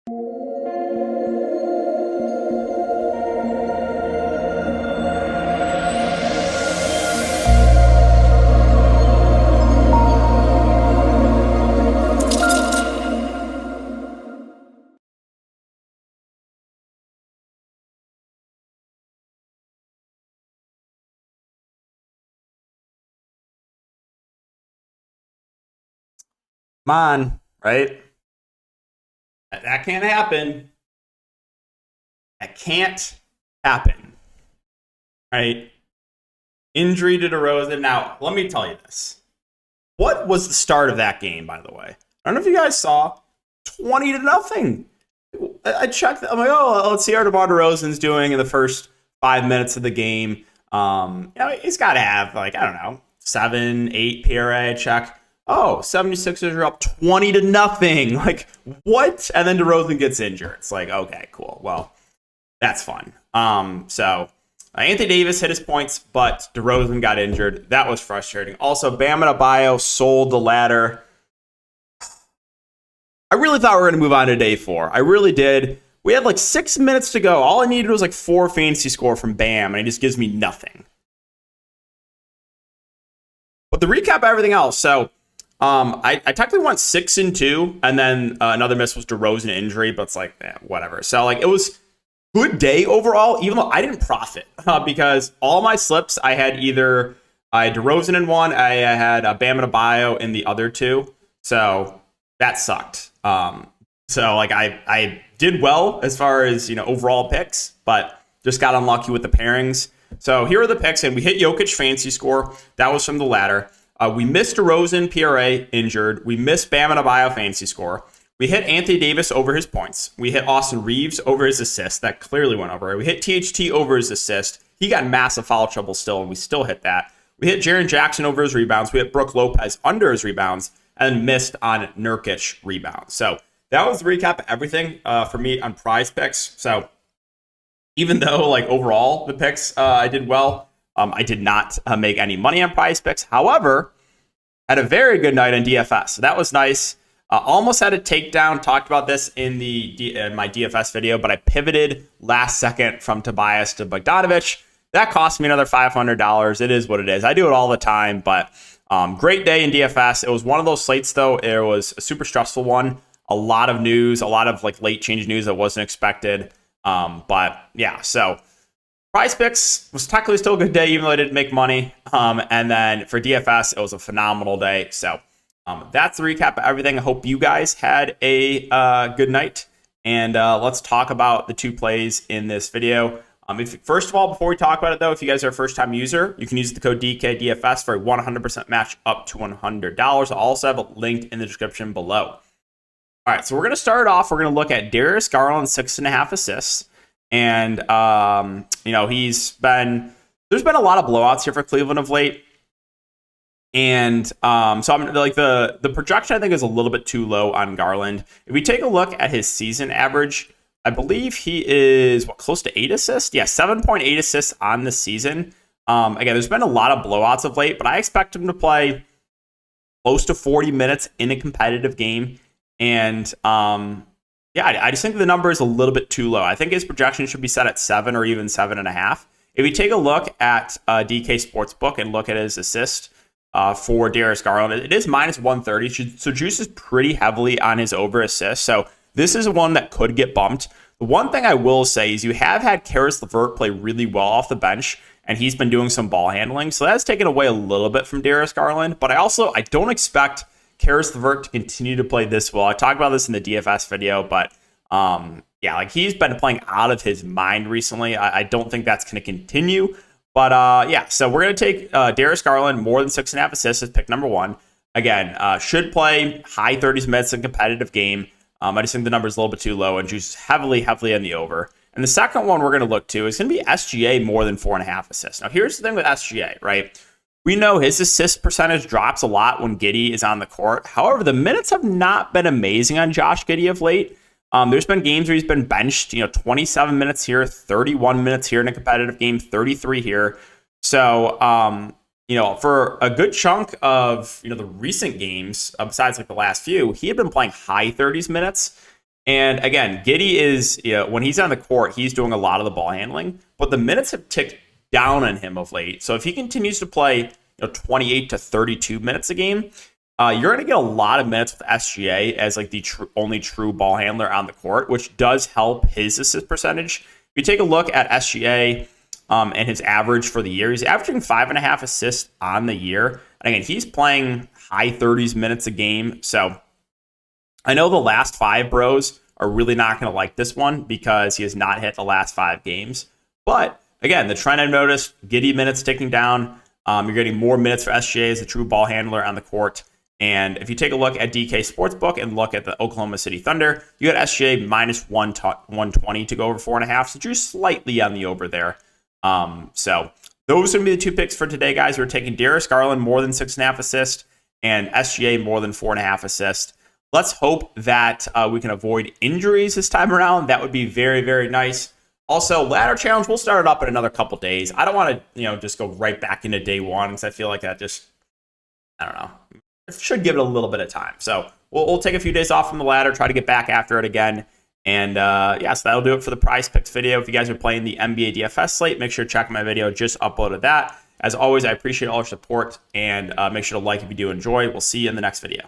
Come on, right? That can't happen. That can't happen, right? Injury to DeRozan. Now, let me tell you this. What was the start of that game, by the way? I don't know if you guys saw. 20-0. I checked. I'm like, oh, let's see how DeMar DeRozan's doing in the first 5 minutes of the game. He's got to have, like, I don't know, 7, 8 PRA. Check. Oh, 76ers are up 20-0. Like, what? And then DeRozan gets injured. It's like, okay, cool. Well, that's fun. Anthony Davis hit his points, but DeRozan got injured. That was frustrating. Also, Bam Adebayo sold the ladder. I really thought we were going to move on to day 4. I really did. We had like 6 minutes to go. All I needed was like 4 fantasy score from Bam, and he just gives me nothing. But to recap everything else, so I technically went 6-2, and then another miss was DeRozan injury, but it's like, whatever. So like it was good day overall, even though I didn't profit because all my slips I had I had DeRozan in one, I had Bam Adebayo in the other 2, so that sucked. I did well as far as overall picks, but just got unlucky with the pairings. So here are the picks, and we hit Jokic fantasy score. That was from the ladder. We missed DeRozan PRA injured. We missed Bam Adebayo fantasy score. We hit Anthony Davis over his points. We hit Austin Reeves over his assist. That clearly went over. We hit THT over his assist. He got massive foul trouble still, and we still hit that. We hit Jaren Jackson over his rebounds. We hit Brook Lopez under his rebounds, and missed on Nurkic rebounds. So that was the recap of everything for me on Prizepicks. So even though like overall the picks I did well, I did not make any money on Prizepicks. However, had a very good night on DFS. So that was nice. Almost had a takedown. Talked about this in my DFS video, but I pivoted last second from Tobias to Bogdanovic. That cost me another $500. It is what it is. I do it all the time, but great day in DFS. It was one of those slates, though. It was a super stressful one. A lot of news, a lot of like late change news that wasn't expected. But yeah, so Prizepicks was technically still a good day, even though I didn't make money. And then for DFS, it was a phenomenal day. So that's the recap of everything. I hope you guys had a good night. And let's talk about the 2 plays in this video. First of all, before we talk about it, though, if you guys are a first-time user, you can use the code DKDFS for a 100% match up to $100. I'll also have it linked in the description below. All right, so we're going to start off. We're going to look at Darius Garland, 6.5 assists. And, there's been a lot of blowouts here for Cleveland of late. And so I'm like the projection, I think, is a little bit too low on Garland. If we take a look at his season average, I believe he is close to 8 assists. Yeah, 7.8 assists on the season. Again, there's been a lot of blowouts of late, but I expect him to play close to 40 minutes in a competitive game. And I just think the number is a little bit too low. I think his projection should be set at 7 or even 7.5. If you take a look at DK Sportsbook and look at his assist for Darius Garland, it is minus 130. So juice is pretty heavily on his over assist. So this is one that could get bumped. The one thing I will say is you have had Karis LeVert play really well off the bench, and he's been doing some ball handling. So that's taken away a little bit from Darius Garland. But I don't expect Karis LeVert to continue to play this well. I talked about this in the DFS video, but he's been playing out of his mind recently. I don't think that's going to continue. But so we're going to take Darius Garland, more than 6.5 assists as pick number 1. Again, should play high 30s minutes in a competitive game. I just think the number is a little bit too low, and juice is heavily on the over. And the second one we're going to look to is going to be SGA more than 4.5 assists. Now, here's the thing with SGA, right? We know his assist percentage drops a lot when Giddey is on the court. However, the minutes have not been amazing on Josh Giddey of late. There's been games where he's been benched, 27 minutes here, 31 minutes here in a competitive game, 33 here. So, for a good chunk of, the recent games, besides like the last few, he had been playing high 30s minutes. And again, Giddey is, when he's on the court, he's doing a lot of the ball handling, but the minutes have ticked down on him of late. So if he continues to play 28 to 32 minutes a game, you're going to get a lot of minutes with SGA as like the only true ball handler on the court, which does help his assist percentage. If you take a look at SGA and his average for the year, he's averaging 5.5 assists on the year. And again, he's playing high 30s minutes a game. So I know the last 5 bros are really not going to like this one because he has not hit the last 5 games. But again, the trend I've noticed, Giddey minutes ticking down. You're getting more minutes for SGA as a true ball handler on the court. And if you take a look at DK Sportsbook and look at the Oklahoma City Thunder, you got SGA minus 120 to go over 4.5. So you're slightly on the over there. So those are going to be the 2 picks for today, guys. We're taking Darius Garland more than 6.5 assists and SGA more than 4.5 assists. Let's hope that we can avoid injuries this time around. That would be very, very nice. Also, ladder challenge, we'll start it up in another couple days. I don't want to, just go right back into day one because I feel like that just, I don't know, it should give it a little bit of time. So we'll take a few days off from the ladder, try to get back after it again. And so that'll do it for the Prizepicks video. If you guys are playing the NBA DFS slate, make sure to check my video. Just uploaded that. As always, I appreciate all your support, and make sure to like if you do enjoy. We'll see you in the next video.